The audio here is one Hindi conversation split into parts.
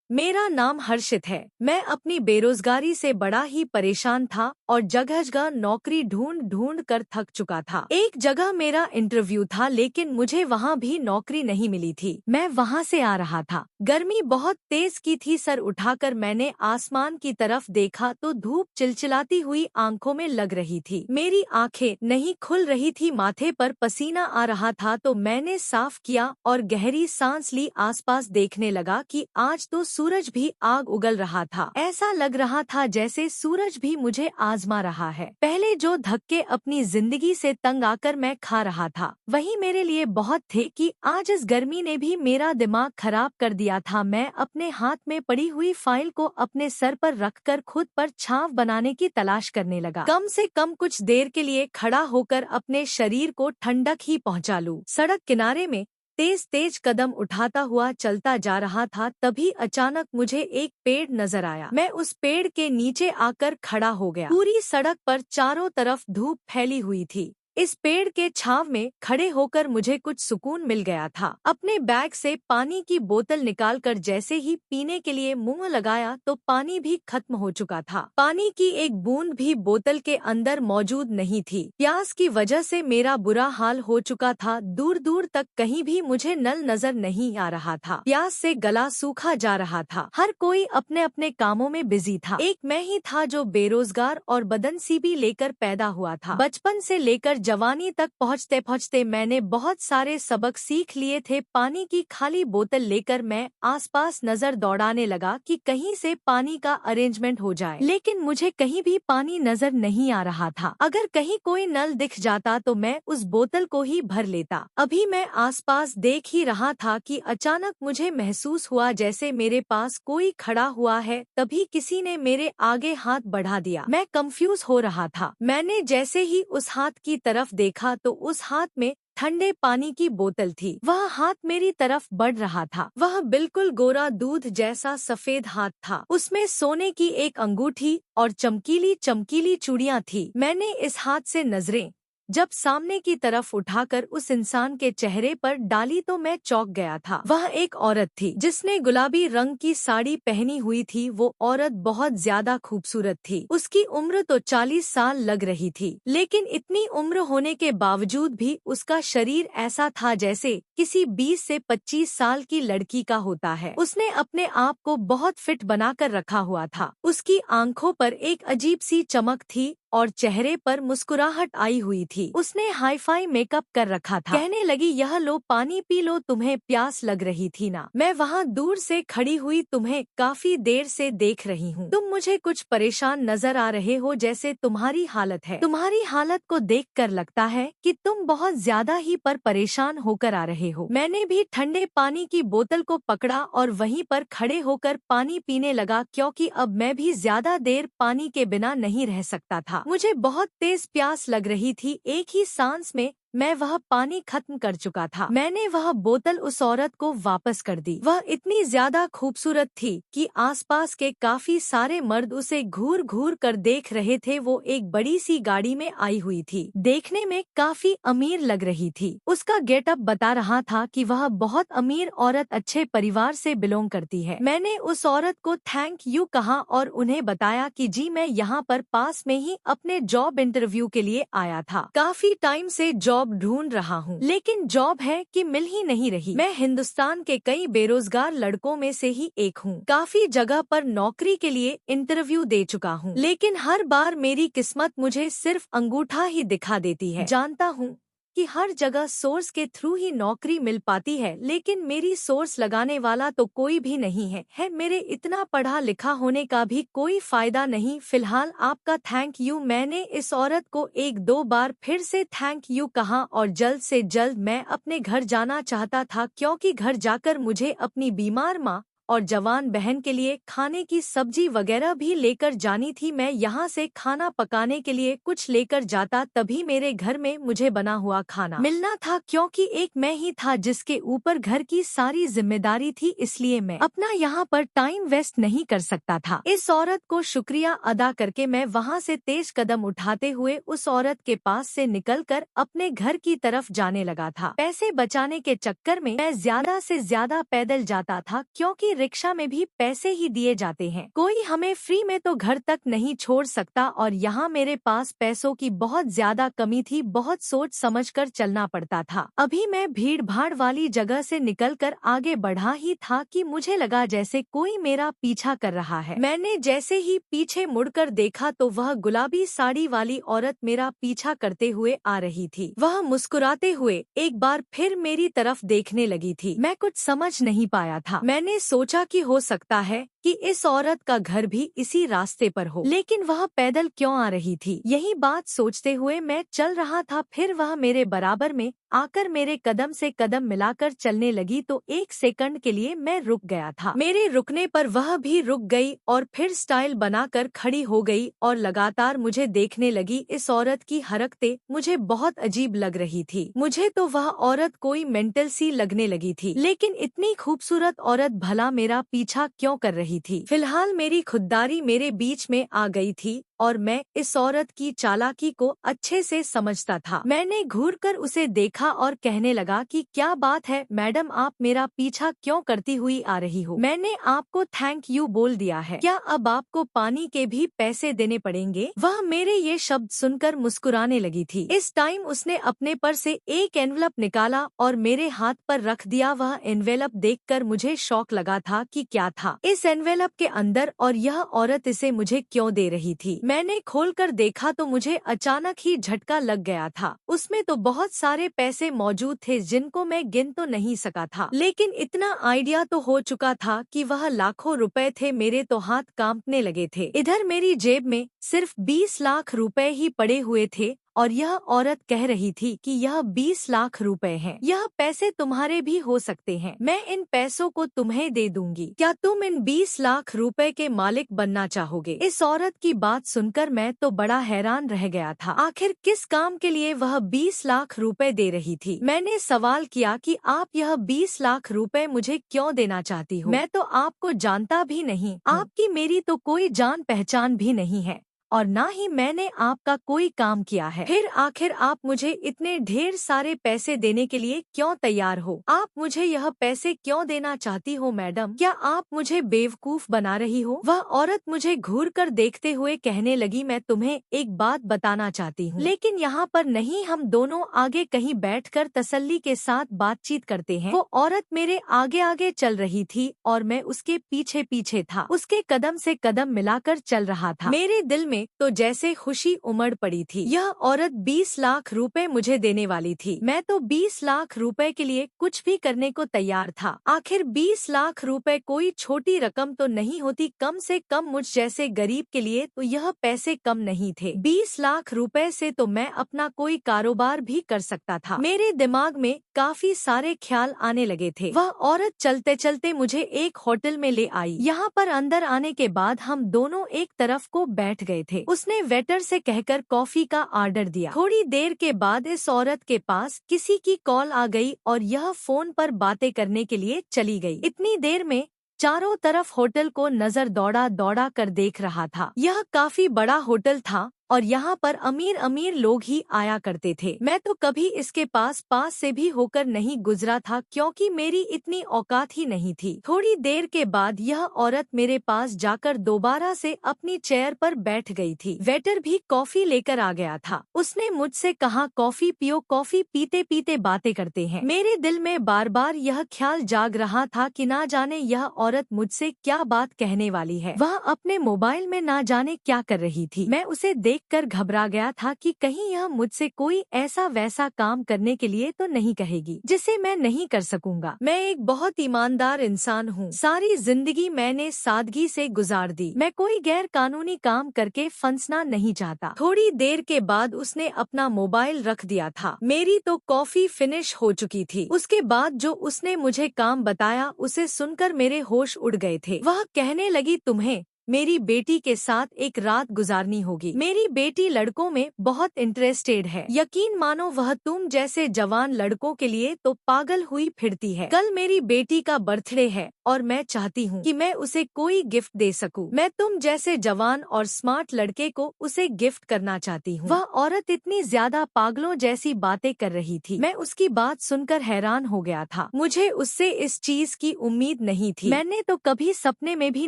मेरा नाम हर्षित है। मैं अपनी बेरोजगारी से बड़ा ही परेशान था और जगह जगह नौकरी ढूंढ ढूंढ कर थक चुका था। एक जगह मेरा इंटरव्यू था लेकिन मुझे वहाँ भी नौकरी नहीं मिली थी। मैं वहाँ से आ रहा था। गर्मी बहुत तेज की थी। सर उठाकर मैंने आसमान की तरफ देखा तो धूप चिलचिलाती हुई आंखों में लग रही थी। मेरी आंखें नहीं खुल रही थी, माथे पर पसीना आ रहा था। तो मैंने साफ किया और गहरी सांस ली। आसपास देखने लगा कि आज तो सूरज भी आग उगल रहा था। ऐसा लग रहा था जैसे सूरज भी मुझे आजमा रहा है। पहले जो धक्के अपनी जिंदगी से तंग आकर मैं खा रहा था वही मेरे लिए बहुत थे कि आज इस गर्मी ने भी मेरा दिमाग खराब कर दिया था। मैं अपने हाथ में पड़ी हुई फाइल को अपने सर पर रखकर खुद पर छांव बनाने की तलाश करने लगा। कम से कम कुछ देर के लिए खड़ा होकर अपने शरीर को ठंडक ही पहुंचा लूं। सड़क किनारे में तेज तेज कदम उठाता हुआ चलता जा रहा था। तभी अचानक मुझे एक पेड़ नजर आया। मैं उस पेड़ के नीचे आकर खड़ा हो गया। पूरी सड़क पर चारों तरफ धूप फैली हुई थी। इस पेड़ के छांव में खड़े होकर मुझे कुछ सुकून मिल गया था। अपने बैग से पानी की बोतल निकालकर जैसे ही पीने के लिए मुंह लगाया तो पानी भी खत्म हो चुका था। पानी की एक बूंद भी बोतल के अंदर मौजूद नहीं थी। प्यास की वजह से मेरा बुरा हाल हो चुका था। दूर दूर तक कहीं भी मुझे नल नजर नहीं आ रहा था। प्यास से गला सूखा जा रहा था। हर कोई अपने अपने कामों में बिजी था। एक मैं ही था जो बेरोजगार और बदनसीबी लेकर पैदा हुआ था। बचपन से लेकर जवानी तक पहुँचते पहुँचते मैंने बहुत सारे सबक सीख लिए थे। पानी की खाली बोतल लेकर मैं आसपास नजर दौड़ाने लगा कि कहीं से पानी का अरेंजमेंट हो जाए, लेकिन मुझे कहीं भी पानी नजर नहीं आ रहा था। अगर कहीं कोई नल दिख जाता तो मैं उस बोतल को ही भर लेता। अभी मैं आसपास देख ही रहा था कि अचानक मुझे महसूस हुआ जैसे मेरे पास कोई खड़ा हुआ है। तभी किसी ने मेरे आगे हाथ बढ़ा दिया। मैं कंफ्यूज हो रहा था। मैंने जैसे ही उस हाथ की तरफ देखा तो उस हाथ में ठंडे पानी की बोतल थी। वह हाथ मेरी तरफ बढ़ रहा था। वह बिल्कुल गोरा दूध जैसा सफेद हाथ था। उसमें सोने की एक अंगूठी और चमकीली चमकीली चूड़ियां थी। मैंने इस हाथ से नजरें जब सामने की तरफ उठाकर उस इंसान के चेहरे पर डाली तो मैं चौंक गया था। वह एक औरत थी जिसने गुलाबी रंग की साड़ी पहनी हुई थी। वो औरत बहुत ज्यादा खूबसूरत थी। उसकी उम्र तो 40 साल लग रही थी, लेकिन इतनी उम्र होने के बावजूद भी उसका शरीर ऐसा था जैसे किसी 20 से 25 साल की लड़की का होता है। उसने अपने आप को बहुत फिट बनाकर रखा हुआ था। उसकी आंखों पर एक अजीब सी चमक थी और चेहरे पर मुस्कुराहट आई हुई थी। उसने हाईफाई मेकअप कर रखा था। कहने लगी, यह लो पानी पी लो, तुम्हें प्यास लग रही थी ना। मैं वहाँ दूर से खड़ी हुई तुम्हें काफी देर से देख रही हूँ। तुम मुझे कुछ परेशान नजर आ रहे हो जैसे तुम्हारी हालत है। तुम्हारी हालत को देखकर लगता है कि तुम बहुत ज्यादा ही पर परेशान होकर आ रहे हो। मैंने भी ठंडे पानी की बोतल को पकड़ा और वहीं पर खड़े होकर पानी पीने लगा, क्योंकि अब मैं भी ज्यादा देर पानी के बिना नहीं रह सकता था। मुझे बहुत तेज प्यास लग रही थी। एक ही सांस में मैं वह पानी खत्म कर चुका था। मैंने वह बोतल उस औरत को वापस कर दी। वह इतनी ज्यादा खूबसूरत थी कि आसपास के काफी सारे मर्द उसे घूर घूर कर देख रहे थे। वो एक बड़ी सी गाड़ी में आई हुई थी। देखने में काफी अमीर लग रही थी। उसका गेटअप बता रहा था कि वह बहुत अमीर औरत, अच्छे परिवार से बिलोंग करती है। मैंने उस औरत को थैंक यू कहा और उन्हें बताया कि जी मैं यहाँ पर पास में ही अपने जॉब इंटरव्यू के लिए आया था। काफी टाइम से जॉब ढूंढ रहा हूँ, लेकिन जॉब है कि मिल ही नहीं रही। मैं हिंदुस्तान के कई बेरोजगार लड़कों में से ही एक हूँ। काफी जगह पर नौकरी के लिए इंटरव्यू दे चुका हूँ, लेकिन हर बार मेरी किस्मत मुझे सिर्फ अंगूठा ही दिखा देती है। जानता हूँ कि हर जगह सोर्स के थ्रू ही नौकरी मिल पाती है, लेकिन मेरी सोर्स लगाने वाला तो कोई भी नहीं है। मेरे इतना पढ़ा लिखा होने का भी कोई फायदा नहीं। फिलहाल आपका थैंक यू। मैंने इस औरत को एक दो बार फिर से थैंक यू कहा और जल्द से जल्द मैं अपने घर जाना चाहता था, क्योंकि घर जाकर मुझे अपनी बीमार माँ और जवान बहन के लिए खाने की सब्जी वगैरह भी लेकर जानी थी। मैं यहाँ से खाना पकाने के लिए कुछ लेकर जाता तभी मेरे घर में मुझे बना हुआ खाना मिलना था, क्योंकि एक मैं ही था जिसके ऊपर घर की सारी जिम्मेदारी थी। इसलिए मैं अपना यहाँ पर टाइम वेस्ट नहीं कर सकता था। इस औरत को शुक्रिया अदा करके मैं वहाँ से तेज कदम उठाते हुए उस औरत के पास से निकलकर अपने घर की तरफ जाने लगा था। पैसे बचाने के चक्कर में मैं ज्यादा से ज्यादा पैदल जाता था, क्योंकि रिक्शा में भी पैसे ही दिए जाते हैं, कोई हमें फ्री में तो घर तक नहीं छोड़ सकता। और यहाँ मेरे पास पैसों की बहुत ज्यादा कमी थी, बहुत सोच समझ कर चलना पड़ता था। अभी मैं भीड़ भाड़ वाली जगह से निकलकर आगे बढ़ा ही था कि मुझे लगा जैसे कोई मेरा पीछा कर रहा है। मैंने जैसे ही पीछे मुड़कर देखा तो वह गुलाबी साड़ी वाली औरत मेरा पीछा करते हुए आ रही थी। वह मुस्कुराते हुए एक बार फिर मेरी तरफ देखने लगी थी। मैं कुछ समझ नहीं पाया था। मैंने सोचा कि हो सकता है कि इस औरत का घर भी इसी रास्ते पर हो, लेकिन वह पैदल क्यों आ रही थी? यही बात सोचते हुए मैं चल रहा था, फिर वह मेरे बराबर में आकर मेरे कदम से कदम मिलाकर चलने लगी तो एक सेकंड के लिए मैं रुक गया था। मेरे रुकने पर वह भी रुक गई और फिर स्टाइल बनाकर खड़ी हो गई और लगातार मुझे देखने लगी। इस औरत की हरकतें मुझे बहुत अजीब लग रही थी। मुझे तो वह औरत कोई मेंटल सी लगने लगी थी, लेकिन इतनी खूबसूरत औरत भला मेरा पीछा क्यों कर रही थी? फिलहाल मेरी खुददारी मेरे बीच में आ गई थी और मैं इस औरत की चालाकी को अच्छे से समझता था। मैंने घूरकर उसे देखा और कहने लगा कि क्या बात है मैडम, आप मेरा पीछा क्यों करती हुई आ रही हो? मैंने आपको थैंक यू बोल दिया है, क्या अब आपको पानी के भी पैसे देने पड़ेंगे? वह मेरे ये शब्द सुनकर मुस्कुराने लगी थी। इस टाइम उसने अपने पर से एक एनवेलप निकाला और मेरे हाथ पर रख दिया। वह एनवेलप देखकर मुझे शौक लगा था कि क्या था इस एनवेलप के अंदर और यह औरत इसे मुझे क्यों दे रही थी। मैंने खोलकर देखा तो मुझे अचानक ही झटका लग गया था। उसमें तो बहुत सारे पैसे मौजूद थे जिनको मैं गिन तो नहीं सका था, लेकिन इतना आइडिया तो हो चुका था कि वह लाखों रुपए थे। मेरे तो हाथ कांपने लगे थे। इधर मेरी जेब में सिर्फ 20 लाख रुपए ही पड़े हुए थे और यह औरत कह रही थी कि यह 20 लाख रुपए हैं, यह पैसे तुम्हारे भी हो सकते हैं, मैं इन पैसों को तुम्हें दे दूंगी, क्या तुम इन 20 लाख रुपए के मालिक बनना चाहोगे? इस औरत की बात सुनकर मैं तो बड़ा हैरान रह गया था। आखिर किस काम के लिए वह 20 लाख रुपए दे रही थी? मैंने सवाल किया कि आप यह 20 लाख रुपए मुझे क्यों देना चाहती हो? मैं तो आपको जानता भी नहीं, आपकी मेरी तो कोई जान पहचान भी नहीं है और ना ही मैंने आपका कोई काम किया है, फिर आखिर आप मुझे इतने ढेर सारे पैसे देने के लिए क्यों तैयार हो? आप मुझे यह पैसे क्यों देना चाहती हो मैडम? क्या आप मुझे बेवकूफ बना रही हो? वह औरत मुझे घूर कर देखते हुए कहने लगी, मैं तुम्हें एक बात बताना चाहती हूँ, लेकिन यहाँ पर नहीं, हम दोनों आगे कहीं बैठकर तसल्ली के साथ बातचीत करते हैं। वो औरत मेरे आगे आगे चल रही थी और मैं उसके पीछे पीछे था, उसके कदम से कदम मिलाकर चल रहा था। मेरे दिल में तो जैसे खुशी उमड़ पड़ी थी। यह औरत 20 लाख रुपए मुझे देने वाली थी। मैं तो 20 लाख रुपए के लिए कुछ भी करने को तैयार था। आखिर 20 लाख रुपए कोई छोटी रकम तो नहीं होती, कम से कम मुझ जैसे गरीब के लिए तो यह पैसे कम नहीं थे। 20 लाख रुपए से तो मैं अपना कोई कारोबार भी कर सकता था। मेरे दिमाग में काफी सारे ख्याल आने लगे थे। वह औरत चलते चलते मुझे एक होटल में ले आई। यहाँ पर अंदर आने के बाद हम दोनों एक तरफ को बैठ गए थे। उसने वेटर से कहकर कॉफी का ऑर्डर दिया। थोड़ी देर के बाद इस औरत के पास किसी की कॉल आ गई और यह फोन पर बातें करने के लिए चली गई। इतनी देर में चारों तरफ होटल को नजर दौड़ा दौड़ा कर देख रहा था। यह काफी बड़ा होटल था और यहाँ पर अमीर अमीर लोग ही आया करते थे। मैं तो कभी इसके पास से भी होकर नहीं गुजरा था, क्योंकि मेरी इतनी औकात ही नहीं थी। थोड़ी देर के बाद यह औरत मेरे पास जाकर दोबारा से अपनी चेयर पर बैठ गई थी। वेटर भी कॉफी लेकर आ गया था। उसने मुझसे कहा, कॉफी पियो। कॉफी पीते पीते बातें करते हैं। मेरे दिल में बार बार यह ख्याल जाग रहा था कि ना जाने यह औरत मुझसे क्या बात कहने वाली है। वह अपने मोबाइल में ना जाने क्या कर रही थी। मैं उसे देखकर घबरा गया था कि कहीं यह मुझसे कोई ऐसा वैसा काम करने के लिए तो नहीं कहेगी जिसे मैं नहीं कर सकूंगा। मैं एक बहुत ईमानदार इंसान हूँ। सारी जिंदगी मैंने सादगी से गुजार दी। मैं कोई गैर कानूनी काम करके फंसना नहीं चाहता। थोड़ी देर के बाद उसने अपना मोबाइल रख दिया था। मेरी तो कॉफी फिनिश हो चुकी थी। उसके बाद जो उसने मुझे काम बताया उसे सुनकर मेरे होश उड़ गए थे। वह कहने लगी, तुम्हें मेरी बेटी के साथ एक रात गुजारनी होगी। मेरी बेटी लड़कों में बहुत इंटरेस्टेड है। यकीन मानो वह तुम जैसे जवान लड़कों के लिए तो पागल हुई फिरती है। कल मेरी बेटी का बर्थडे है और मैं चाहती हूँ कि मैं उसे कोई गिफ्ट दे सकूं। मैं तुम जैसे जवान और स्मार्ट लड़के को उसे गिफ्ट करना चाहती हूँ। वह औरत इतनी ज्यादा पागलों जैसी बातें कर रही थी। मैं उसकी बात सुनकर हैरान हो गया था। मुझे उससे इस चीज की उम्मीद नहीं थी। मैंने तो कभी सपने में भी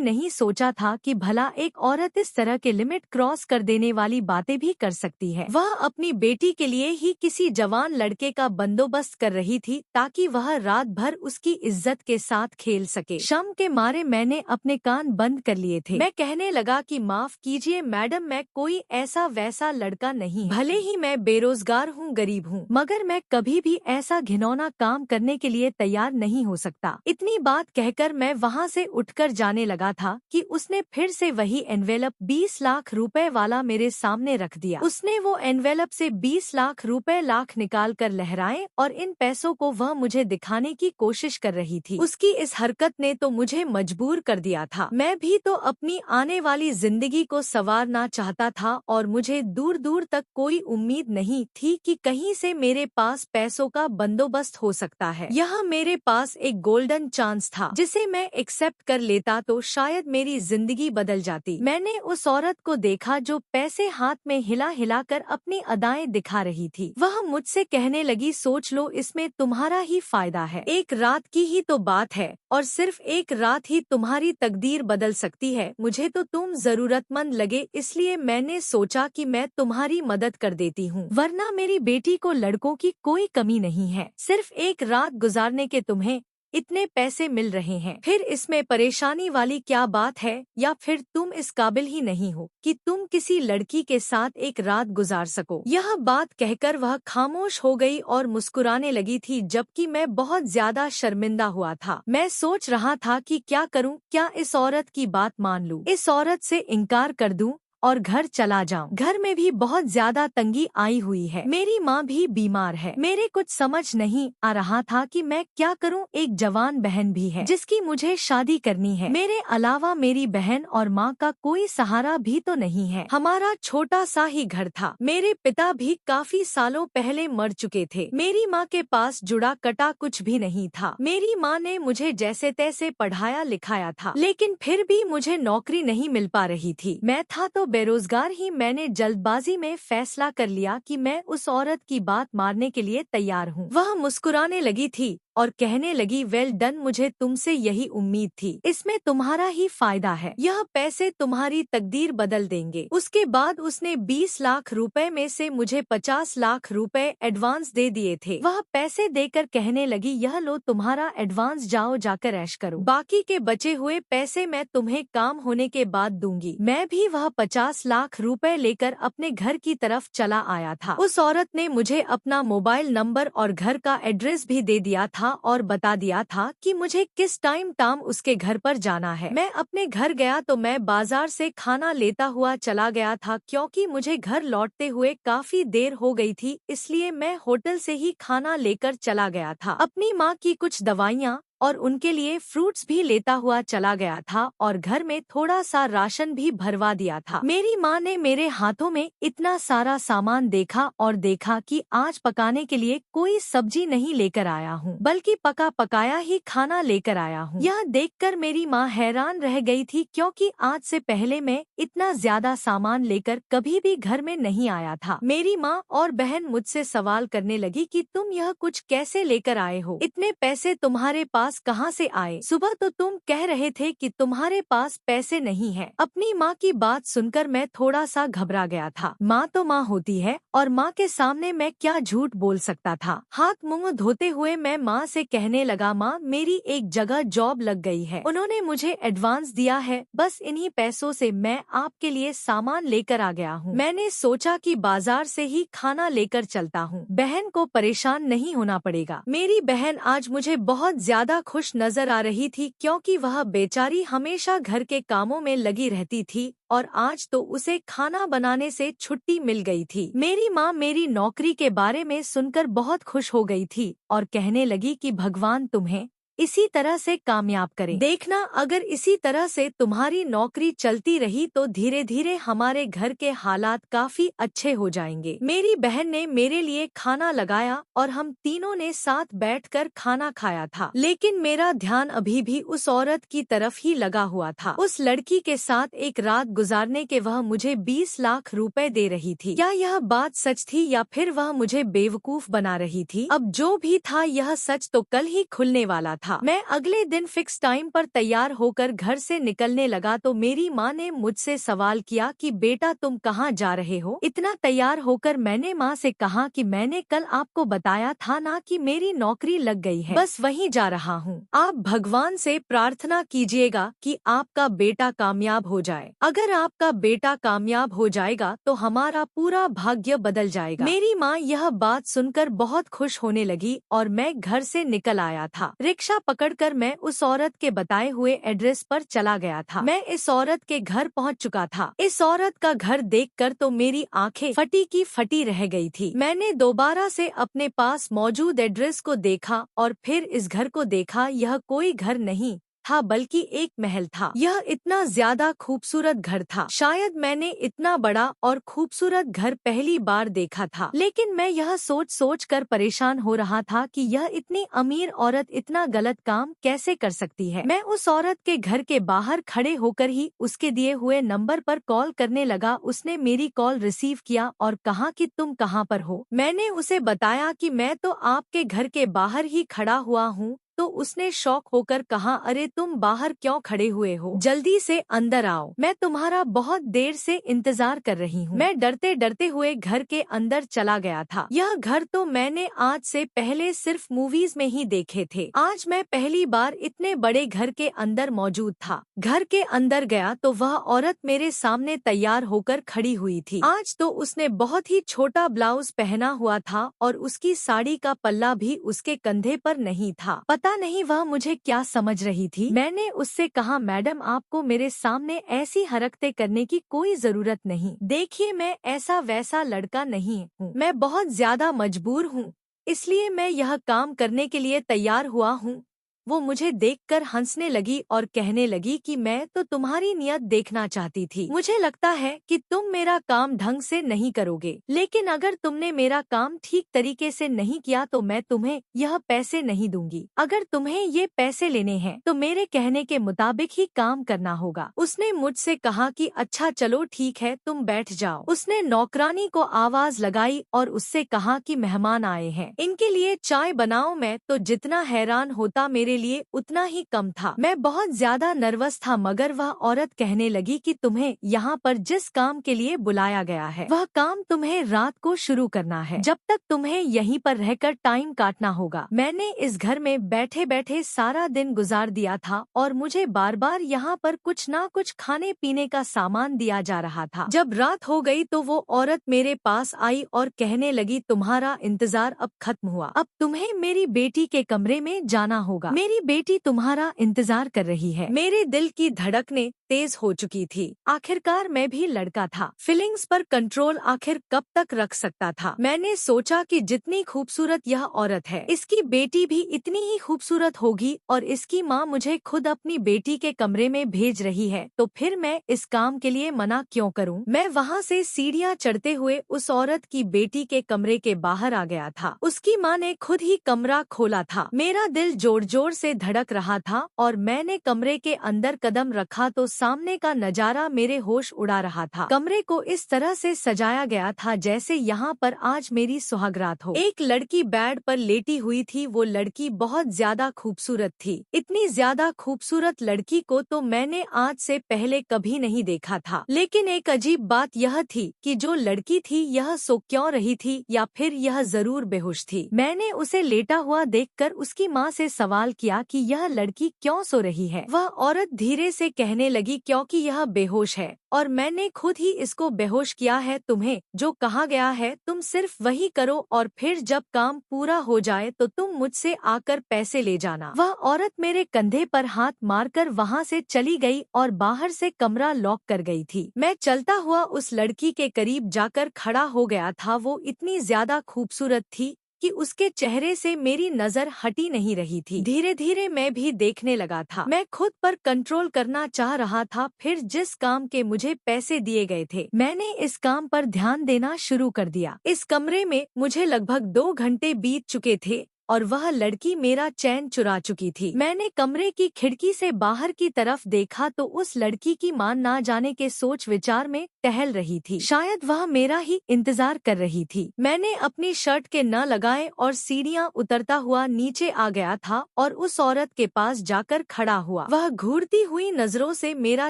नहीं सोचा था कि भला एक औरत इस तरह के लिमिट क्रॉस कर देने वाली बातें भी कर सकती है। वह अपनी बेटी के लिए ही किसी जवान लड़के का बंदोबस्त कर रही थी ताकि वह रात भर उसकी इज्जत के साथ खेल सके। शर्म के मारे मैंने अपने कान बंद कर लिए थे। मैं कहने लगा कि माफ कीजिए मैडम, मैं कोई ऐसा वैसा लड़का नहीं। भले ही मैं बेरोजगार हूँ, गरीब हूँ, मगर मैं कभी भी ऐसा घिनौना काम करने के लिए तैयार नहीं हो सकता। इतनी बात कहकर मैं वहाँ से उठकर जाने लगा था कि उसने फिर से वही एनवेलप 20 लाख रुपए वाला मेरे सामने रख दिया। उसने वो एनवेलप से 20 लाख रुपए निकाल कर लहराए और इन पैसों को वह मुझे दिखाने की कोशिश कर रही थी। उसकी इस हरकत ने तो मुझे मजबूर कर दिया था। मैं भी तो अपनी आने वाली जिंदगी को संवारना चाहता था और मुझे दूर दूर तक कोई उम्मीद नहीं थी कि कहीं से मेरे पास पैसों का बंदोबस्त हो सकता है। यह मेरे पास एक गोल्डन चांस था जिसे मैं एक्सेप्ट कर लेता तो शायद मेरी जिंदगी बदल जाती। मैंने उस औरत को देखा जो पैसे हाथ में हिला हिला कर अपनी अदाएं दिखा रही थी। वह मुझसे कहने लगी, सोच लो, इसमें तुम्हारा ही फायदा है। एक रात की ही तो बात है और सिर्फ एक रात ही तुम्हारी तकदीर बदल सकती है। मुझे तो तुम जरूरतमंद लगे, इसलिए मैंने सोचा कि मैं तुम्हारी मदद कर देती हूँ, वरना मेरी बेटी को लड़कों की कोई कमी नहीं है। सिर्फ एक रात गुजारने के तुम्हें इतने पैसे मिल रहे हैं, फिर इसमें परेशानी वाली क्या बात है? या फिर तुम इस काबिल ही नहीं हो कि तुम किसी लड़की के साथ एक रात गुजार सको? यह बात कहकर वह खामोश हो गई और मुस्कुराने लगी थी, जबकि मैं बहुत ज्यादा शर्मिंदा हुआ था। मैं सोच रहा था कि क्या करूं, क्या इस औरत की बात मान लूं, इस औरत से इनकार कर दूं और घर चला जाऊं। घर में भी बहुत ज्यादा तंगी आई हुई है, मेरी माँ भी बीमार है। मेरे कुछ समझ नहीं आ रहा था कि मैं क्या करूं। एक जवान बहन भी है जिसकी मुझे शादी करनी है। मेरे अलावा मेरी बहन और माँ का कोई सहारा भी तो नहीं है। हमारा छोटा सा ही घर था। मेरे पिता भी काफी सालों पहले मर चुके थे। मेरी माँ के पास जुड़ा कटा कुछ भी नहीं था। मेरी माँ ने मुझे जैसे तैसे पढ़ाया लिखाया था, लेकिन फिर भी मुझे नौकरी नहीं मिल पा रही थी। मैं था तो बेरोजगार ही। मैंने जल्दबाजी में फैसला कर लिया कि मैं उस औरत की बात मानने के लिए तैयार हूँ। वह मुस्कुराने लगी थी और कहने लगी, वेल डन, मुझे तुमसे यही उम्मीद थी। इसमें तुम्हारा ही फायदा है। यह पैसे तुम्हारी तकदीर बदल देंगे। उसके बाद उसने 20 लाख रुपए में से मुझे 50 लाख रुपए एडवांस दे दिए थे। वह पैसे देकर कहने लगी, यह लो तुम्हारा एडवांस, जाओ जाकर ऐश करो। बाकी के बचे हुए पैसे मैं तुम्हें काम होने के बाद दूंगी। मैं भी वह 50 लाख रुपए लेकर अपने घर की तरफ चला आया था। उस औरत ने मुझे अपना मोबाइल नंबर और घर का एड्रेस भी दे दिया था और बता दिया था कि मुझे किस टाइम उसके घर पर जाना है। मैं अपने घर गया तो मैं बाजार से खाना लेता हुआ चला गया था, क्योंकि मुझे घर लौटते हुए काफी देर हो गई थी, इसलिए मैं होटल से ही खाना लेकर चला गया था। अपनी माँ की कुछ दवाइयाँ और उनके लिए फ्रूट्स भी लेता हुआ चला गया था और घर में थोड़ा सा राशन भी भरवा दिया था। मेरी माँ ने मेरे हाथों में इतना सारा सामान देखा और देखा कि आज पकाने के लिए कोई सब्जी नहीं लेकर आया हूँ, बल्कि पका पकाया ही खाना लेकर आया हूँ। यह देखकर मेरी माँ हैरान रह गई थी, क्योंकि आज से पहले मैं इतना ज्यादा सामान लेकर कभी भी घर में नहीं आया था। मेरी माँ और बहन मुझसे सवाल करने लगी कि तुम यह कुछ कैसे लेकर आए हो, इतने पैसे तुम्हारे पास कहां से आए? सुबह तो तुम कह रहे थे कि तुम्हारे पास पैसे नहीं है। अपनी माँ की बात सुनकर मैं थोड़ा सा घबरा गया था। माँ तो माँ होती है और माँ के सामने मैं क्या झूठ बोल सकता था। हाथ मुंह धोते हुए मैं माँ से कहने लगा, माँ, मेरी एक जगह जॉब लग गई है, उन्होंने मुझे एडवांस दिया है, बस इन्हीं पैसों से मैं आपके लिए सामान लेकर आ गया हूँ। मैंने सोचा कि बाजार से ही खाना लेकर चलता हूँ, बहन को परेशान नहीं होना पड़ेगा। मेरी बहन आज मुझे बहुत ज्यादा खुश नजर आ रही थी, क्योंकि वह बेचारी हमेशा घर के कामों में लगी रहती थी और आज तो उसे खाना बनाने से छुट्टी मिल गई थी। मेरी माँ मेरी नौकरी के बारे में सुनकर बहुत खुश हो गई थी और कहने लगी कि भगवान तुम्हें इसी तरह से कामयाब करें। देखना, अगर इसी तरह से तुम्हारी नौकरी चलती रही तो धीरे धीरे हमारे घर के हालात काफी अच्छे हो जाएंगे। मेरी बहन ने मेरे लिए खाना लगाया और हम तीनों ने साथ बैठकर खाना खाया था, लेकिन मेरा ध्यान अभी भी उस औरत की तरफ ही लगा हुआ था। उस लड़की के साथ एक रात गुजारने के वह मुझे 20 लाख रुपए दे रही थी। क्या यह बात सच थी या फिर वह मुझे बेवकूफ बना रही थी? अब जो भी था, यह सच तो कल ही खुलने वाला था। मैं अगले दिन फिक्स टाइम पर तैयार होकर घर से निकलने लगा तो मेरी माँ ने मुझसे सवाल किया कि बेटा तुम कहाँ जा रहे हो? इतना तैयार होकर मैंने माँ से कहा कि मैंने कल आपको बताया था ना कि मेरी नौकरी लग गई है, बस वहीं जा रहा हूँ। आप भगवान से प्रार्थना कीजिएगा कि आपका बेटा कामयाब हो जाए। अगर आपका बेटा कामयाब हो जाएगा तो हमारा पूरा भाग्य बदल जाएगा। मेरी माँ यह बात सुनकर बहुत खुश होने लगी और मैं घर से निकल आया था। रिक्शा पकड़कर मैं उस औरत के बताए हुए एड्रेस पर चला गया था। मैं इस औरत के घर पहुंच चुका था। इस औरत का घर देखकर तो मेरी आंखें फटी की फटी रह गई थी। मैंने दोबारा से अपने पास मौजूद एड्रेस को देखा और फिर इस घर को देखा। यह कोई घर नहीं था बल्कि एक महल था। यह इतना ज्यादा खूबसूरत घर था, शायद मैंने इतना बड़ा और खूबसूरत घर पहली बार देखा था। लेकिन मैं यह सोच सोच कर परेशान हो रहा था कि यह इतनी अमीर औरत इतना गलत काम कैसे कर सकती है। मैं उस औरत के घर के बाहर खड़े होकर ही उसके दिए हुए नंबर पर कॉल करने लगा। उसने मेरी कॉल रिसीव किया और कहा कि तुम कहाँ पर हो? मैंने उसे बताया कि मैं तो आपके घर के बाहर ही खड़ा हुआ हूँ। तो उसने शॉक होकर कहा, अरे तुम बाहर क्यों खड़े हुए हो? जल्दी से अंदर आओ, मैं तुम्हारा बहुत देर से इंतजार कर रही हूँ। मैं डरते डरते हुए घर के अंदर चला गया था। यह घर तो मैंने आज से पहले सिर्फ मूवीज में ही देखे थे। आज मैं पहली बार इतने बड़े घर के अंदर मौजूद था। घर के अंदर गया तो वह औरत मेरे सामने तैयार होकर खड़ी हुई थी। आज तो उसने बहुत ही छोटा ब्लाउज पहना हुआ था और उसकी साड़ी का पल्ला भी उसके कंधे पर नहीं था। पता नहीं वह मुझे क्या समझ रही थी। मैंने उससे कहा, मैडम आपको मेरे सामने ऐसी हरकतें करने की कोई जरूरत नहीं। देखिए मैं ऐसा वैसा लड़का नहीं हूँ, मैं बहुत ज्यादा मजबूर हूँ, इसलिए मैं यह काम करने के लिए तैयार हुआ हूँ। वो मुझे देखकर हंसने लगी और कहने लगी कि मैं तो तुम्हारी नियत देखना चाहती थी। मुझे लगता है कि तुम मेरा काम ढंग से नहीं करोगे, लेकिन अगर तुमने मेरा काम ठीक तरीके से नहीं किया तो मैं तुम्हें यह पैसे नहीं दूंगी। अगर तुम्हें ये पैसे लेने हैं तो मेरे कहने के मुताबिक ही काम करना होगा। उसने मुझसे कहा कि अच्छा चलो ठीक है, तुम बैठ जाओ। उसने नौकरानी को आवाज लगाई और उससे कहा कि मेहमान आए हैं, इनके लिए चाय बनाओ। मैं तो जितना हैरान होता मेरे लिए उतना ही कम था। मैं बहुत ज्यादा नर्वस था, मगर वह औरत कहने लगी कि तुम्हें यहाँ पर जिस काम के लिए बुलाया गया है वह काम तुम्हें रात को शुरू करना है। जब तक तुम्हें यहीं पर रहकर टाइम काटना होगा। मैंने इस घर में बैठे बैठे सारा दिन गुजार दिया था और मुझे बार बार यहाँ पर कुछ ना कुछ खाने पीने का सामान दिया जा रहा था। जब रात हो गई तो वो औरत मेरे पास आई और कहने लगी, तुम्हारा इंतजार अब खत्म हुआ, अब तुम्हें मेरी बेटी के कमरे में जाना होगा। मेरी बेटी तुम्हारा इंतजार कर रही है। मेरे दिल की धड़कनें तेज हो चुकी थी। आखिरकार मैं भी लड़का था, फीलिंग्स पर कंट्रोल आखिर कब तक रख सकता था। मैंने सोचा कि जितनी खूबसूरत यह औरत है, इसकी बेटी भी इतनी ही खूबसूरत होगी और इसकी माँ मुझे खुद अपनी बेटी के कमरे में भेज रही है, तो फिर मैं इस काम के लिए मना क्यों करूँ। मैं वहाँ से सीढ़ियाँ चढ़ते हुए उस औरत की बेटी के कमरे के बाहर आ गया था। उसकी माँ ने खुद ही कमरा खोला था। मेरा दिल जोर जोर से धड़क रहा था और मैंने कमरे के अंदर कदम रखा तो सामने का नजारा मेरे होश उड़ा रहा था। कमरे को इस तरह से सजाया गया था जैसे यहाँ पर आज मेरी सुहागरात हो। एक लड़की बेड पर लेटी हुई थी। वो लड़की बहुत ज्यादा खूबसूरत थी। इतनी ज्यादा खूबसूरत लड़की को तो मैंने आज से पहले कभी नहीं देखा था। लेकिन एक अजीब बात यह थी कि जो लड़की थी यह सो क्यों रही थी, या फिर यह जरूर बेहोश थी। मैंने उसे लेटा हुआ देखकर उसकी माँ से सवाल किया कि यह लड़की क्यों सो रही है। वह औरत धीरे से कहने लगी, क्योंकि यह बेहोश है और मैंने खुद ही इसको बेहोश किया है। तुम्हें जो कहा गया है तुम सिर्फ वही करो और फिर जब काम पूरा हो जाए तो तुम मुझसे आकर पैसे ले जाना। वह औरत मेरे कंधे पर हाथ मारकर वहाँ से चली गई और बाहर से कमरा लॉक कर गई थी। मैं चलता हुआ उस लड़की के करीब जाकर खड़ा हो गया था। वो इतनी ज्यादा खूबसूरत थी कि उसके चेहरे से मेरी नजर हटी नहीं रही थी। धीरे धीरे मैं भी देखने लगा था। मैं खुद पर कंट्रोल करना चाह रहा था। फिर जिस काम के मुझे पैसे दिए गए थे, मैंने इस काम पर ध्यान देना शुरू कर दिया। इस कमरे में मुझे लगभग 2 घंटे बीत चुके थे और वह लड़की मेरा चैन चुरा चुकी थी। मैंने कमरे की खिड़की से बाहर की तरफ देखा तो उस लड़की की मां ना जाने के सोच विचार में टहल रही थी। शायद वह मेरा ही इंतजार कर रही थी। मैंने अपनी शर्ट के न लगाए और सीढ़ियां उतरता हुआ नीचे आ गया था और उस औरत के पास जाकर खड़ा हुआ। वह घूरती हुई नजरों से मेरा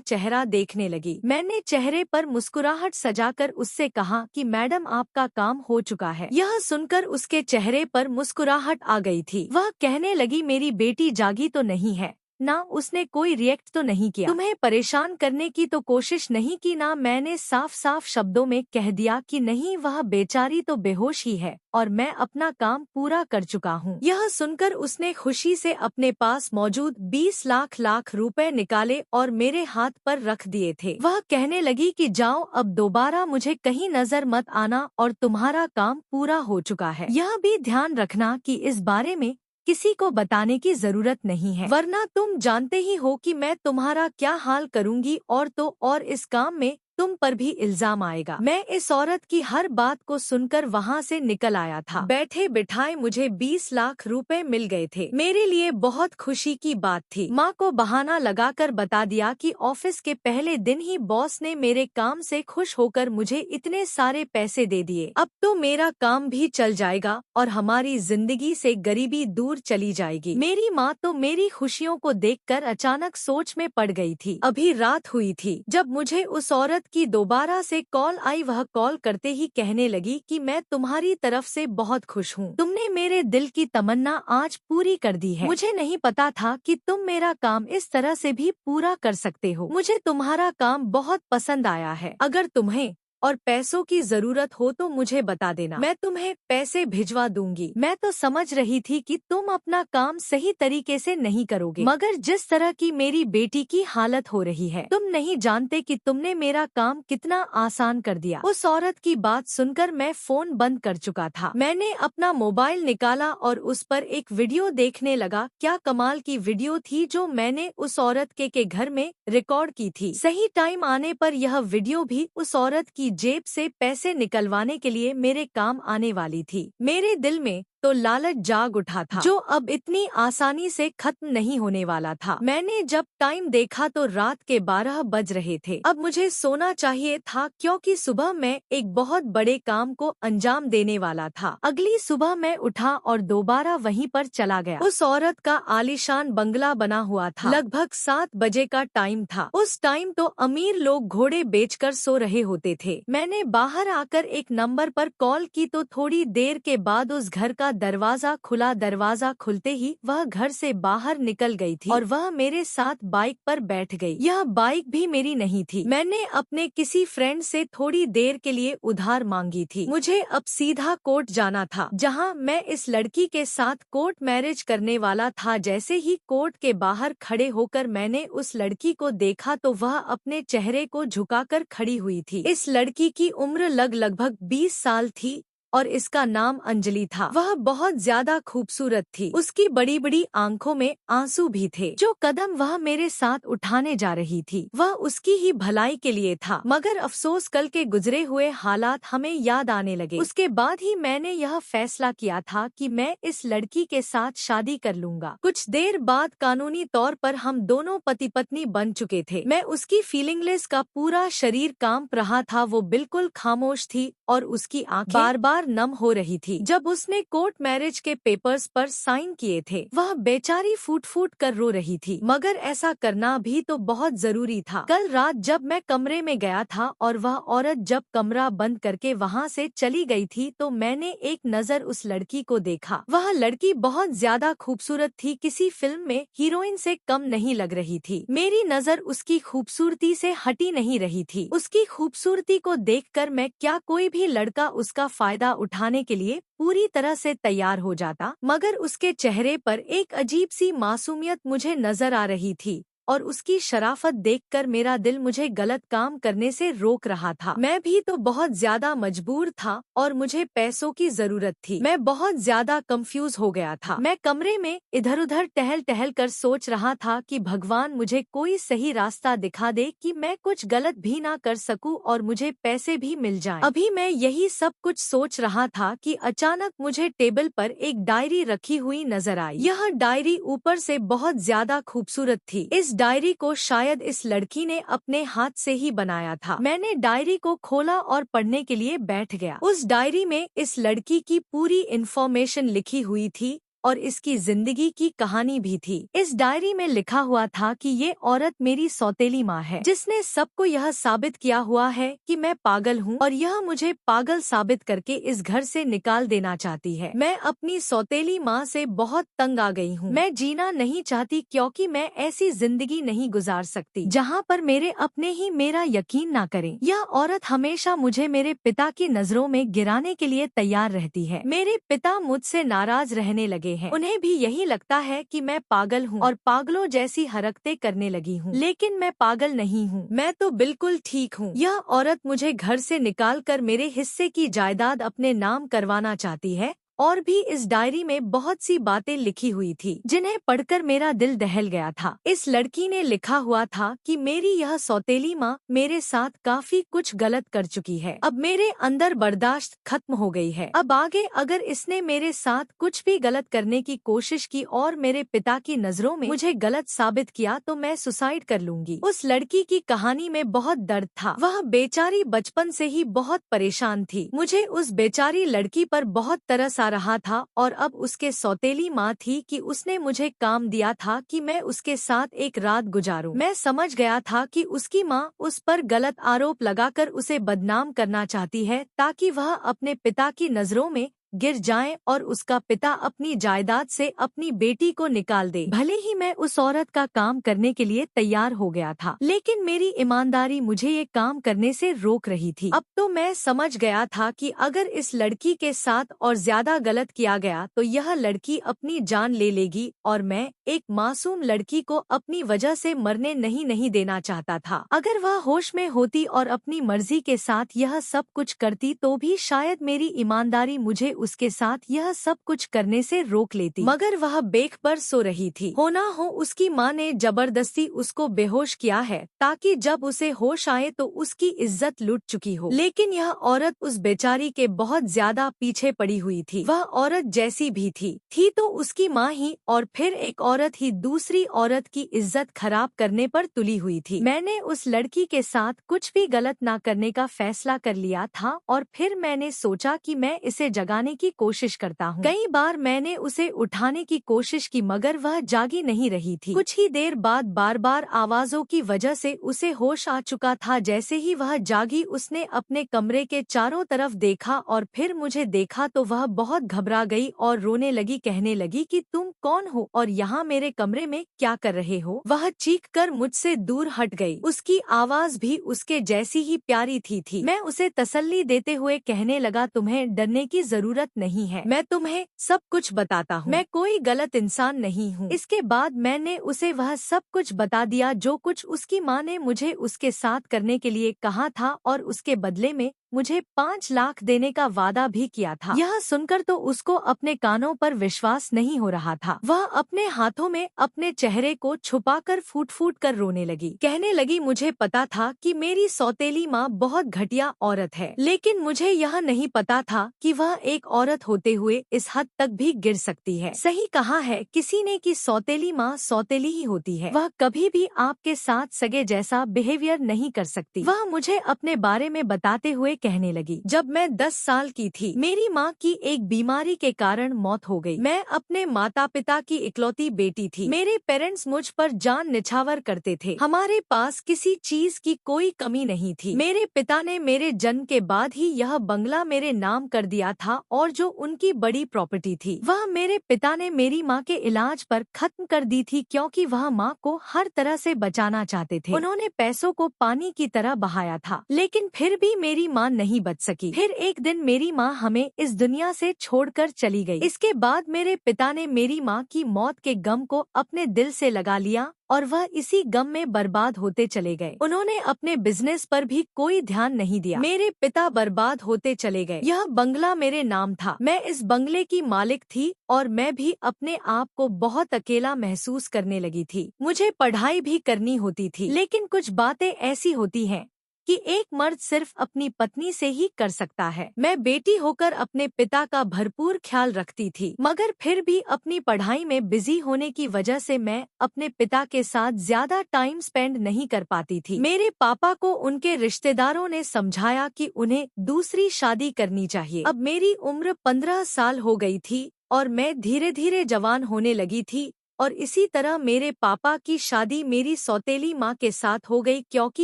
चेहरा देखने लगी। मैंने चेहरे पर मुस्कुराहट सजाकर उससे कहा कि मैडम, आपका काम हो चुका है। यह सुनकर उसके चेहरे पर मुस्कुराहट आ गई थी। वह कहने लगी, मेरी बेटी जागी तो नहीं है ना, उसने कोई रिएक्ट तो नहीं किया, तुम्हें परेशान करने की तो कोशिश नहीं की ना। मैंने साफ साफ शब्दों में कह दिया कि नहीं, वह बेचारी तो बेहोश ही है और मैं अपना काम पूरा कर चुका हूँ। यह सुनकर उसने खुशी से अपने पास मौजूद 20 लाख रुपए निकाले और मेरे हाथ पर रख दिए थे। वह कहने लगी कि जाओ, अब दोबारा मुझे कहीं नजर मत आना और तुम्हारा काम पूरा हो चुका है। यह भी ध्यान रखना कि इस बारे में किसी को बताने की जरूरत नहीं है, वरना तुम जानते ही हो कि मैं तुम्हारा क्या हाल करूंगी। और तो और इस काम में तुम पर भी इल्जाम आएगा। मैं इस औरत की हर बात को सुनकर वहाँ से निकल आया था। बैठे बिठाए मुझे 20 लाख रुपए मिल गए थे। मेरे लिए बहुत खुशी की बात थी। माँ को बहाना लगाकर बता दिया कि ऑफिस के पहले दिन ही बॉस ने मेरे काम से खुश होकर मुझे इतने सारे पैसे दे दिए। अब तो मेरा काम भी चल जाएगा और हमारी जिंदगी से गरीबी दूर चली जाएगी। मेरी माँ तो मेरी खुशियों को देखकर अचानक सोच में पड़ गई थी। अभी रात हुई थी जब मुझे उस औरत की दोबारा से कॉल आई। वह कॉल करते ही कहने लगी कि मैं तुम्हारी तरफ से बहुत खुश हूँ। तुमने मेरे दिल की तमन्ना आज पूरी कर दी है। मुझे नहीं पता था कि तुम मेरा काम इस तरह से भी पूरा कर सकते हो। मुझे तुम्हारा काम बहुत पसंद आया है। अगर तुम्हें और पैसों की जरूरत हो तो मुझे बता देना, मैं तुम्हें पैसे भिजवा दूंगी। मैं तो समझ रही थी कि तुम अपना काम सही तरीके से नहीं करोगे, मगर जिस तरह की मेरी बेटी की हालत हो रही है, तुम नहीं जानते कि तुमने मेरा काम कितना आसान कर दिया। उस औरत की बात सुनकर मैं फोन बंद कर चुका था। मैंने अपना मोबाइल निकाला और उस पर एक वीडियो देखने लगा। क्या कमाल की वीडियो थी जो मैंने उस औरत के घर में रिकॉर्ड की थी। सही टाइम आने पर यह वीडियो भी उस औरत की जेब से पैसे निकलवाने के लिए मेरे काम आने वाली थी। मेरे दिल में तो लालच जाग उठा था, जो अब इतनी आसानी से खत्म नहीं होने वाला था। मैंने जब टाइम देखा तो रात के 12 बज रहे थे। अब मुझे सोना चाहिए था क्योंकि सुबह मैं एक बहुत बड़े काम को अंजाम देने वाला था। अगली सुबह मैं उठा और दोबारा वहीं पर चला गया। उस औरत का आलीशान बंगला बना हुआ था। लगभग 7 बजे का टाइम था। उस टाइम तो अमीर लोग घोड़े बेचकर सो रहे होते थे। मैंने बाहर आकर एक नंबर पर कॉल की तो थोड़ी देर के बाद उस घर का दरवाजा खुला। दरवाजा खुलते ही वह घर से बाहर निकल गई थी और वह मेरे साथ बाइक पर बैठ गई। यह बाइक भी मेरी नहीं थी, मैंने अपने किसी फ्रेंड से थोड़ी देर के लिए उधार मांगी थी। मुझे अब सीधा कोर्ट जाना था, जहां मैं इस लड़की के साथ कोर्ट मैरिज करने वाला था। जैसे ही कोर्ट के बाहर खड़े होकर मैंने उस लड़की को देखा तो वह अपने चेहरे को झुकाकर खड़ी हुई थी। इस लड़की की उम्र लगभग 20 साल थी और इसका नाम अंजलि था। वह बहुत ज्यादा खूबसूरत थी। उसकी बड़ी बड़ी आंखों में आंसू भी थे। जो कदम वह मेरे साथ उठाने जा रही थी वह उसकी ही भलाई के लिए था, मगर अफसोस कल के गुजरे हुए हालात हमें याद आने लगे। उसके बाद ही मैंने यह फैसला किया था कि मैं इस लड़की के साथ शादी कर लूंगा। कुछ देर बाद कानूनी तौर पर हम दोनों पति पत्नी बन चुके थे। मैं उसकी फीलिंगलेस का पूरा शरीर कांप रहा था। वो बिल्कुल खामोश थी और उसकी आंखें बार बार नम हो रही थी। जब उसने कोर्ट मैरिज के पेपर्स पर साइन किए थे वह बेचारी फूट फूट कर रो रही थी, मगर ऐसा करना भी तो बहुत जरूरी था। कल रात जब मैं कमरे में गया था और वह औरत जब कमरा बंद करके वहाँ से चली गई थी तो मैंने एक नजर उस लड़की को देखा। वह लड़की बहुत ज्यादा खूबसूरत थी, किसी फिल्म में हीरोइन से कम नहीं लग रही थी। मेरी नजर उसकी खूबसूरती से हटी नहीं रही थी। उसकी खूबसूरती को देखकर मैं क्या कोई भी लड़का उसका फायदा उठाने के लिए पूरी तरह से तैयार हो जाता, मगर उसके चेहरे पर एक अजीब सी मासूमियत मुझे नजर आ रही थी और उसकी शराफत देखकर मेरा दिल मुझे गलत काम करने से रोक रहा था। मैं भी तो बहुत ज्यादा मजबूर था और मुझे पैसों की जरूरत थी। मैं बहुत ज्यादा कंफ्यूज हो गया था। मैं कमरे में इधर उधर टहल टहल कर सोच रहा था कि भगवान मुझे कोई सही रास्ता दिखा दे कि मैं कुछ गलत भी ना कर सकूं और मुझे पैसे भी मिल जाएं। अभी मैं यही सब कुछ सोच रहा था कि अचानक मुझे टेबल पर एक डायरी रखी हुई नजर आई। यह डायरी ऊपर से बहुत ज्यादा खूबसूरत थी। इस डायरी को शायद इस लड़की ने अपने हाथ से ही बनाया था। मैंने डायरी को खोला और पढ़ने के लिए बैठ गया। उस डायरी में इस लड़की की पूरी इन्फॉर्मेशन लिखी हुई थी और इसकी जिंदगी की कहानी भी थी। इस डायरी में लिखा हुआ था कि ये औरत मेरी सौतेली माँ है, जिसने सबको यह साबित किया हुआ है कि मैं पागल हूँ और यह मुझे पागल साबित करके इस घर से निकाल देना चाहती है। मैं अपनी सौतेली माँ से बहुत तंग आ गई हूँ। मैं जीना नहीं चाहती क्योंकि मैं ऐसी जिंदगी नहीं गुजार सकती जहाँ पर मेरे अपने ही मेरा यकीन ना करें। यह औरत हमेशा मुझे मेरे पिता की नजरों में गिराने के लिए तैयार रहती है। मेरे पिता मुझसे नाराज रहने लगे हैं। उन्हें भी यही लगता है कि मैं पागल हूँ और पागलों जैसी हरकतें करने लगी हूँ, लेकिन मैं पागल नहीं हूँ। मैं तो बिल्कुल ठीक हूँ। यह औरत मुझे घर से निकालकर मेरे हिस्से की जायदाद अपने नाम करवाना चाहती है और भी इस डायरी में बहुत सी बातें लिखी हुई थी जिन्हें पढ़कर मेरा दिल दहल गया था। इस लड़की ने लिखा हुआ था कि मेरी यह सौतेली माँ मेरे साथ काफी कुछ गलत कर चुकी है। अब मेरे अंदर बर्दाश्त खत्म हो गई है। अब आगे अगर इसने मेरे साथ कुछ भी गलत करने की कोशिश की और मेरे पिता की नजरों में मुझे गलत साबित किया तो मैं सुसाइड कर लूंगी। उस लड़की की कहानी में बहुत दर्द था। वह बेचारी बचपन से ही बहुत परेशान थी। मुझे उस बेचारी लड़की पर बहुत तरस रहा था और अब उसके सौतेली माँ थी कि उसने मुझे काम दिया था कि मैं उसके साथ एक रात गुजारूं। मैं समझ गया था कि उसकी माँ उस पर गलत आरोप लगाकर उसे बदनाम करना चाहती है ताकि वह अपने पिता की नजरों में गिर जाए और उसका पिता अपनी जायदाद से अपनी बेटी को निकाल दे। भले ही मैं उस औरत का काम करने के लिए तैयार हो गया था, लेकिन मेरी ईमानदारी मुझे ये काम करने से रोक रही थी। अब तो मैं समझ गया था कि अगर इस लड़की के साथ और ज्यादा गलत किया गया तो यह लड़की अपनी जान ले लेगी और मैं एक मासूम लड़की को अपनी वजह से मरने नहीं देना चाहता था। अगर वह होश में होती और अपनी मर्जी के साथ यह सब कुछ करती तो भी शायद मेरी ईमानदारी मुझे उसके साथ यह सब कुछ करने से रोक लेती, मगर वह बेखबर सो रही थी। होना हो उसकी माँ ने जबरदस्ती उसको बेहोश किया है ताकि जब उसे होश आए तो उसकी इज्जत लूट चुकी हो। लेकिन यह औरत उस बेचारी के बहुत ज्यादा पीछे पड़ी हुई थी। वह औरत जैसी भी थी तो उसकी माँ ही, और फिर एक औरत ही दूसरी औरत की इज्जत खराब करने पर तुली हुई थी। मैंने उस लड़की के साथ कुछ भी गलत ना करने का फैसला कर लिया था और फिर मैंने सोचा कि मैं इसे जगाने की कोशिश करता हूँ। कई बार मैंने उसे उठाने की कोशिश की मगर वह जागी नहीं रही थी। कुछ ही देर बाद बार बार आवाजों की वजह से उसे होश आ चुका था। जैसे ही वह जागी उसने अपने कमरे के चारों तरफ देखा और फिर मुझे देखा तो वह बहुत घबरा गई और रोने लगी, कहने लगी कि तुम कौन हो और यहाँ मेरे कमरे में क्या कर रहे हो। वह चीख कर मुझसे दूर हट गई। उसकी आवाज भी उसके जैसी ही प्यारी थी। मैं उसे तसल्ली देते हुए कहने लगा, तुम्हें डरने की जरूरत नहीं है, मैं तुम्हें सब कुछ बताता हूँ। मैं कोई गलत इंसान नहीं हूँ। इसके बाद मैंने उसे वह सब कुछ बता दिया जो कुछ उसकी माँ ने मुझे उसके साथ करने के लिए कहा था और उसके बदले में मुझे 5 लाख देने का वादा भी किया था। यह सुनकर तो उसको अपने कानों पर विश्वास नहीं हो रहा था। वह अपने हाथों में अपने चेहरे को छुपाकर फूट फूट कर रोने लगी, कहने लगी, मुझे पता था कि मेरी सौतेली माँ बहुत घटिया औरत है, लेकिन मुझे यह नहीं पता था कि वह एक औरत होते हुए इस हद तक भी गिर सकती है। सही कहा है किसी ने कि सौतेली माँ सौतेली ही होती है। वह कभी भी आपके साथ सगे जैसा बिहेवियर नहीं कर सकती। वह मुझे अपने बारे में बताते हुए कहने लगी, जब मैं 10 साल की थी मेरी माँ की एक बीमारी के कारण मौत हो गई। मैं अपने माता पिता की इकलौती बेटी थी। मेरे पेरेंट्स मुझ पर जान निछावर करते थे। हमारे पास किसी चीज की कोई कमी नहीं थी। मेरे पिता ने मेरे जन्म के बाद ही यह बंगला मेरे नाम कर दिया था और जो उनकी बड़ी प्रॉपर्टी थी वह मेरे पिता ने मेरी माँ के इलाज पर खत्म कर दी थी क्योंकि वह माँ को हर तरह से बचाना चाहते थे। उन्होंने पैसों को पानी की तरह बहाया था, लेकिन फिर भी मेरी माँ माँ नहीं बच सकी। फिर एक दिन मेरी माँ हमें इस दुनिया से छोड़कर चली गई। इसके बाद मेरे पिता ने मेरी माँ की मौत के गम को अपने दिल से लगा लिया और वह इसी गम में बर्बाद होते चले गए। उन्होंने अपने बिजनेस पर भी कोई ध्यान नहीं दिया। मेरे पिता बर्बाद होते चले गए। यह बंगला मेरे नाम था, मैं इस बंगले की मालिक थी और मैं भी अपने आप को बहुत अकेला महसूस करने लगी थी। मुझे पढ़ाई भी करनी होती थी, लेकिन कुछ बातें ऐसी होती हैं कि एक मर्द सिर्फ अपनी पत्नी से ही कर सकता है। मैं बेटी होकर अपने पिता का भरपूर ख्याल रखती थी, मगर फिर भी अपनी पढ़ाई में बिजी होने की वजह से मैं अपने पिता के साथ ज्यादा टाइम स्पेंड नहीं कर पाती थी। मेरे पापा को उनके रिश्तेदारों ने समझाया कि उन्हें दूसरी शादी करनी चाहिए। अब मेरी उम्र 15 साल हो गई थी और मैं धीरे धीरे जवान होने लगी थी और इसी तरह मेरे पापा की शादी मेरी सौतेली माँ के साथ हो गई, क्योंकि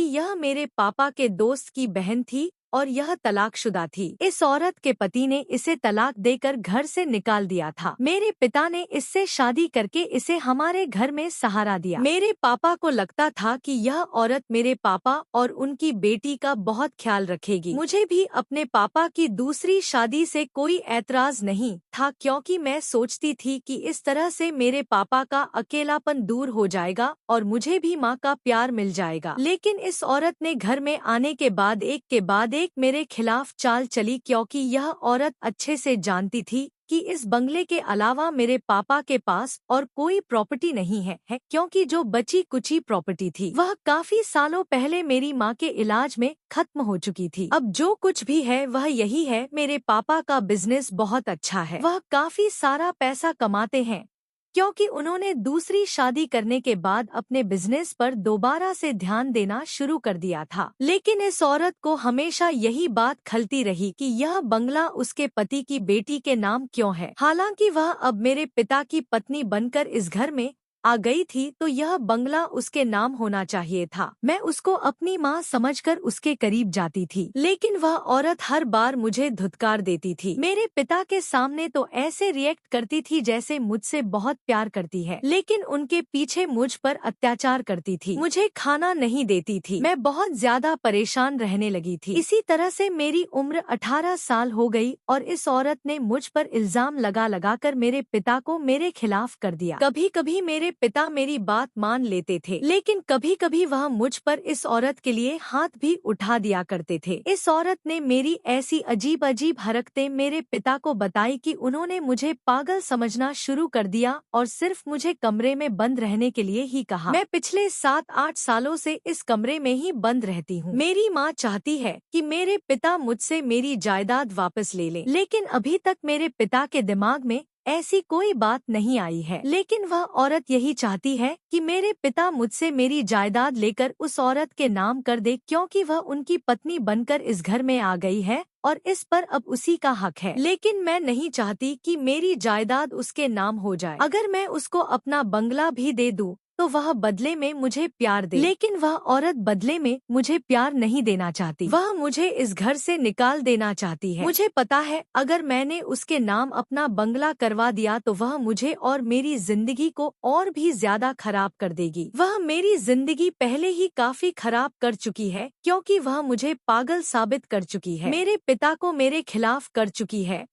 यह मेरे पापा के दोस्त की बहन थी और यह तलाकशुदा थी। इस औरत के पति ने इसे तलाक देकर घर से निकाल दिया था। मेरे पिता ने इससे शादी करके इसे हमारे घर में सहारा दिया। मेरे पापा को लगता था कि यह औरत मेरे पापा और उनकी बेटी का बहुत ख्याल रखेगी। मुझे भी अपने पापा की दूसरी शादी से कोई ऐतराज नहीं था, क्योंकि मैं सोचती थी कि इस तरह से मेरे पापा का अकेलापन दूर हो जाएगा और मुझे भी माँ का प्यार मिल जाएगा। लेकिन इस औरत ने घर में आने के बाद एक के बाद एक मेरे खिलाफ चाल चली, क्योंकि यह औरत अच्छे से जानती थी कि इस बंगले के अलावा मेरे पापा के पास और कोई प्रॉपर्टी नहीं है, क्योंकि जो बची कुची प्रॉपर्टी थी वह काफी सालों पहले मेरी माँ के इलाज में खत्म हो चुकी थी। अब जो कुछ भी है वह यही है, मेरे पापा का बिजनेस बहुत अच्छा है, वह काफी सारा पैसा कमाते हैं, क्योंकि उन्होंने दूसरी शादी करने के बाद अपने बिजनेस पर दोबारा से ध्यान देना शुरू कर दिया था। लेकिन इस औरत को हमेशा यही बात खलती रही कि यह बंगला उसके पति की बेटी के नाम क्यों है। हालांकि वह अब मेरे पिता की पत्नी बनकर इस घर में आ गई थी, तो यह बंगला उसके नाम होना चाहिए था। मैं उसको अपनी माँ समझकर उसके करीब जाती थी, लेकिन वह औरत हर बार मुझे धुतकार देती थी। मेरे पिता के सामने तो ऐसे रिएक्ट करती थी जैसे मुझसे बहुत प्यार करती है, लेकिन उनके पीछे मुझ पर अत्याचार करती थी, मुझे खाना नहीं देती थी। मैं बहुत ज्यादा परेशान रहने लगी थी। इसी तरह से मेरी उम्र 18 साल हो गई और इस औरत ने मुझ पर इल्जाम लगा कर मेरे पिता को मेरे खिलाफ कर दिया। कभी कभी मेरे पिता मेरी बात मान लेते थे, लेकिन कभी कभी वह मुझ पर इस औरत के लिए हाथ भी उठा दिया करते थे। इस औरत ने मेरी ऐसी अजीब अजीब हरकतें मेरे पिता को बताई कि उन्होंने मुझे पागल समझना शुरू कर दिया और सिर्फ मुझे कमरे में बंद रहने के लिए ही कहा। मैं पिछले 7-8 सालों से इस कमरे में ही बंद रहती हूँ। मेरी माँ चाहती है कि मेरे पिता मुझसे मेरी जायदाद वापस ले लें, लेकिन अभी तक मेरे पिता के दिमाग में ऐसी कोई बात नहीं आई है। लेकिन वह औरत यही चाहती है कि मेरे पिता मुझसे मेरी जायदाद लेकर उस औरत के नाम कर दे, क्योंकि वह उनकी पत्नी बनकर इस घर में आ गई है और इस पर अब उसी का हक है। लेकिन मैं नहीं चाहती कि मेरी जायदाद उसके नाम हो जाए। अगर मैं उसको अपना बंगला भी दे दूं तो वह बदले में मुझे प्यार दे, लेकिन वह औरत बदले में मुझे प्यार नहीं देना चाहती। वह मुझे इस घर से निकाल देना चाहती है। मुझे पता है अगर मैंने उसके नाम अपना बंगला करवा दिया तो वह मुझे और मेरी जिंदगी को और भी ज्यादा खराब कर देगी। वह मेरी जिंदगी पहले ही काफी खराब कर चुकी है, क्योंकि वह मुझे पागल साबित कर चुकी है, मेरे पिता को मेरे खिलाफ कर चुकी है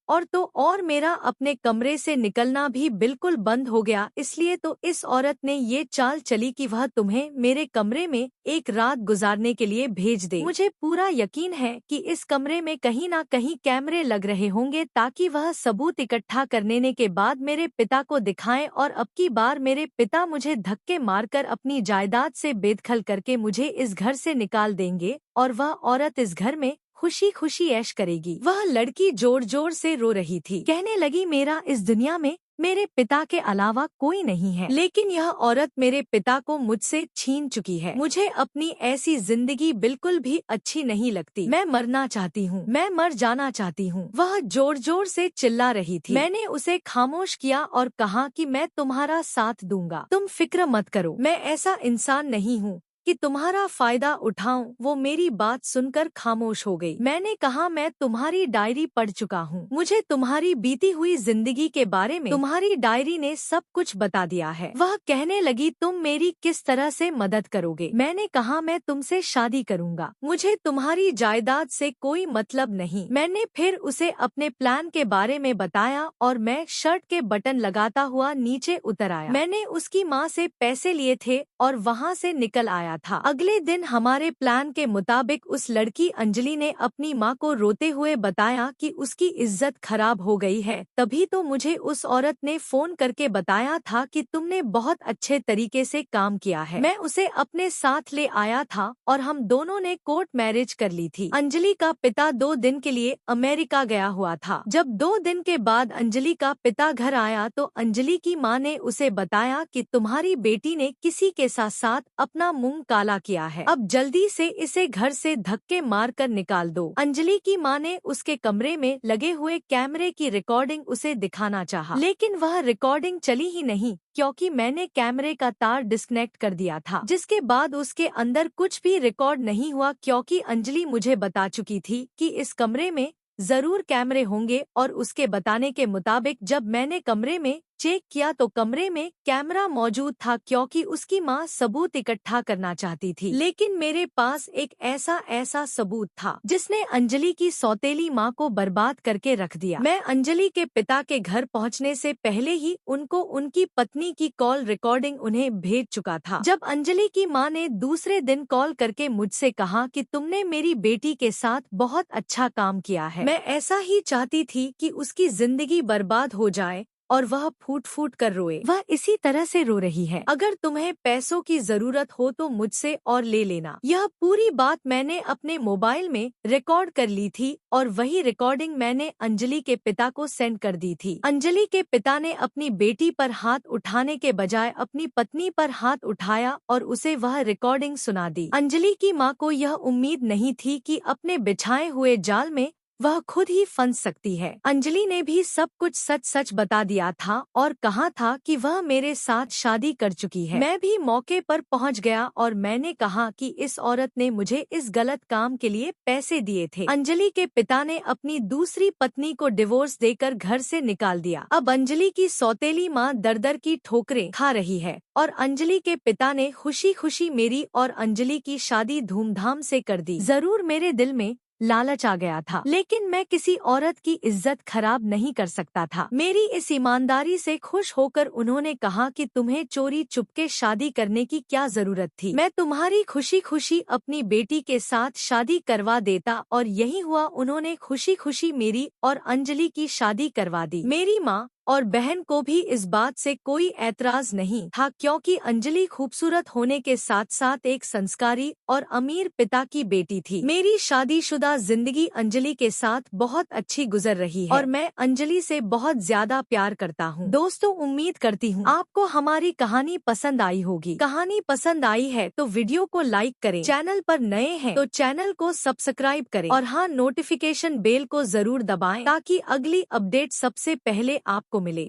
और मेरा अपने कमरे से निकलना भी बिल्कुल बंद हो गया। इसलिए तो इस औरत ने ये चाल चली कि वह तुम्हें मेरे कमरे में एक रात गुजारने के लिए भेज दे। मुझे पूरा यकीन है कि इस कमरे में कहीं ना कहीं कैमरे लग रहे होंगे, ताकि वह सबूत इकट्ठा करने के बाद मेरे पिता को दिखाएं और अब की बार मेरे पिता मुझे धक्के मारकर अपनी जायदाद से बेदखल करके मुझे इस घर से निकाल देंगे और वह औरत इस घर में खुशी खुशी ऐश करेगी। वह लड़की जोर जोर से रो रही थी, कहने लगी मेरा इस दुनिया में मेरे पिता के अलावा कोई नहीं है, लेकिन यह औरत मेरे पिता को मुझसे छीन चुकी है। मुझे अपनी ऐसी जिंदगी बिल्कुल भी अच्छी नहीं लगती। मैं मरना चाहती हूँ, मैं मर जाना चाहती हूँ। वह जोर जोर से चिल्ला रही थी। मैंने उसे खामोश किया और कहा कि मैं तुम्हारा साथ दूंगा, तुम फिक्र मत करो, मैं ऐसा इंसान नहीं हूँ कि तुम्हारा फायदा उठाऊं, वो मेरी बात सुनकर खामोश हो गई। मैंने कहा, मैं तुम्हारी डायरी पढ़ चुका हूँ, मुझे तुम्हारी बीती हुई जिंदगी के बारे में तुम्हारी डायरी ने सब कुछ बता दिया है। वह कहने लगी, तुम मेरी किस तरह से मदद करोगे? मैंने कहा, मैं तुमसे शादी करूंगा, मुझे तुम्हारी जायदाद से कोई मतलब नहीं। मैंने फिर उसे अपने प्लान के बारे में बताया और मैं शर्ट के बटन लगाता हुआ नीचे उतर आया। मैंने उसकी माँ से पैसे लिए थे और वहाँ से निकल आया था। अगले दिन हमारे प्लान के मुताबिक उस लड़की अंजलि ने अपनी माँ को रोते हुए बताया कि उसकी इज्जत खराब हो गई है। तभी तो मुझे उस औरत ने फोन करके बताया था कि तुमने बहुत अच्छे तरीके से काम किया है। मैं उसे अपने साथ ले आया था और हम दोनों ने कोर्ट मैरिज कर ली थी। अंजलि का पिता 2 दिन के लिए अमेरिका गया हुआ था। जब 2 दिन के बाद अंजलि का पिता घर आया तो अंजलि की माँ ने उसे बताया कि तुम्हारी बेटी ने किसी के साथ अपना मुंह काला किया है, अब जल्दी से इसे घर से धक्के मार कर निकाल दो। अंजलि की माँ ने उसके कमरे में लगे हुए कैमरे की रिकॉर्डिंग उसे दिखाना चाहा, लेकिन वह रिकॉर्डिंग चली ही नहीं क्योंकि मैंने कैमरे का तार डिस्कनेक्ट कर दिया था, जिसके बाद उसके अंदर कुछ भी रिकॉर्ड नहीं हुआ क्योंकि अंजलि मुझे बता चुकी थी कि इस कमरे में जरूर कैमरे होंगे और उसके बताने के मुताबिक जब मैंने कमरे में चेक किया तो कमरे में कैमरा मौजूद था क्योंकि उसकी माँ सबूत इकट्ठा करना चाहती थी। लेकिन मेरे पास एक ऐसा सबूत था जिसने अंजलि की सौतेली माँ को बर्बाद करके रख दिया। मैं अंजलि के पिता के घर पहुँचने से पहले ही उनको उनकी पत्नी की कॉल रिकॉर्डिंग उन्हें भेज चुका था। जब अंजलि की माँ ने दूसरे दिन कॉल करके मुझसे कहा कि तुमने मेरी बेटी के साथ बहुत अच्छा काम किया है, मैं ऐसा ही चाहती थी कि उसकी जिंदगी बर्बाद हो जाए और वह फूट फूट कर रोए। वह इसी तरह से रो रही है। अगर तुम्हें पैसों की जरूरत हो तो मुझसे और ले लेना। यह पूरी बात मैंने अपने मोबाइल में रिकॉर्ड कर ली थी और वही रिकॉर्डिंग मैंने अंजलि के पिता को सेंड कर दी थी। अंजलि के पिता ने अपनी बेटी पर हाथ उठाने के बजाय अपनी पत्नी पर हाथ उठाया और उसे वह रिकॉर्डिंग सुना दी। अंजलि की माँ को यह उम्मीद नहीं थी कि अपने बिछाए हुए जाल में वह खुद ही फंस सकती है। अंजलि ने भी सब कुछ सच सच बता दिया था और कहा था कि वह मेरे साथ शादी कर चुकी है। मैं भी मौके पर पहुंच गया और मैंने कहा कि इस औरत ने मुझे इस गलत काम के लिए पैसे दिए थे। अंजलि के पिता ने अपनी दूसरी पत्नी को डिवोर्स देकर घर से निकाल दिया। अब अंजलि की सौतेली माँ दर-दर की ठोकरें खा रही है और अंजलि के पिता ने खुशी खुशी मेरी और अंजलि की शादी धूमधाम से कर दी। जरूर मेरे दिल में लालच आ गया था, लेकिन मैं किसी औरत की इज्जत खराब नहीं कर सकता था। मेरी इस ईमानदारी से खुश होकर उन्होंने कहा कि तुम्हें चोरी चुपके शादी करने की क्या जरूरत थी, मैं तुम्हारी खुशी खुशी अपनी बेटी के साथ शादी करवा देता। और यही हुआ, उन्होंने खुशी खुशी मेरी और अंजलि की शादी करवा दी। मेरी माँ और बहन को भी इस बात से कोई ऐतराज नहीं था क्योंकि अंजलि खूबसूरत होने के साथ साथ एक संस्कारी और अमीर पिता की बेटी थी। मेरी शादीशुदा जिंदगी अंजलि के साथ बहुत अच्छी गुजर रही है और मैं अंजलि से बहुत ज्यादा प्यार करता हूँ। दोस्तों, उम्मीद करती हूँ आपको हमारी कहानी पसंद आई होगी। कहानी पसंद आई है तो वीडियो को लाइक करें, चैनल पर नए हैं तो चैनल को सब्सक्राइब करें और हाँ, नोटिफिकेशन बेल को जरूर दबाएं ताकि अगली अपडेट सबसे पहले आपको मिले।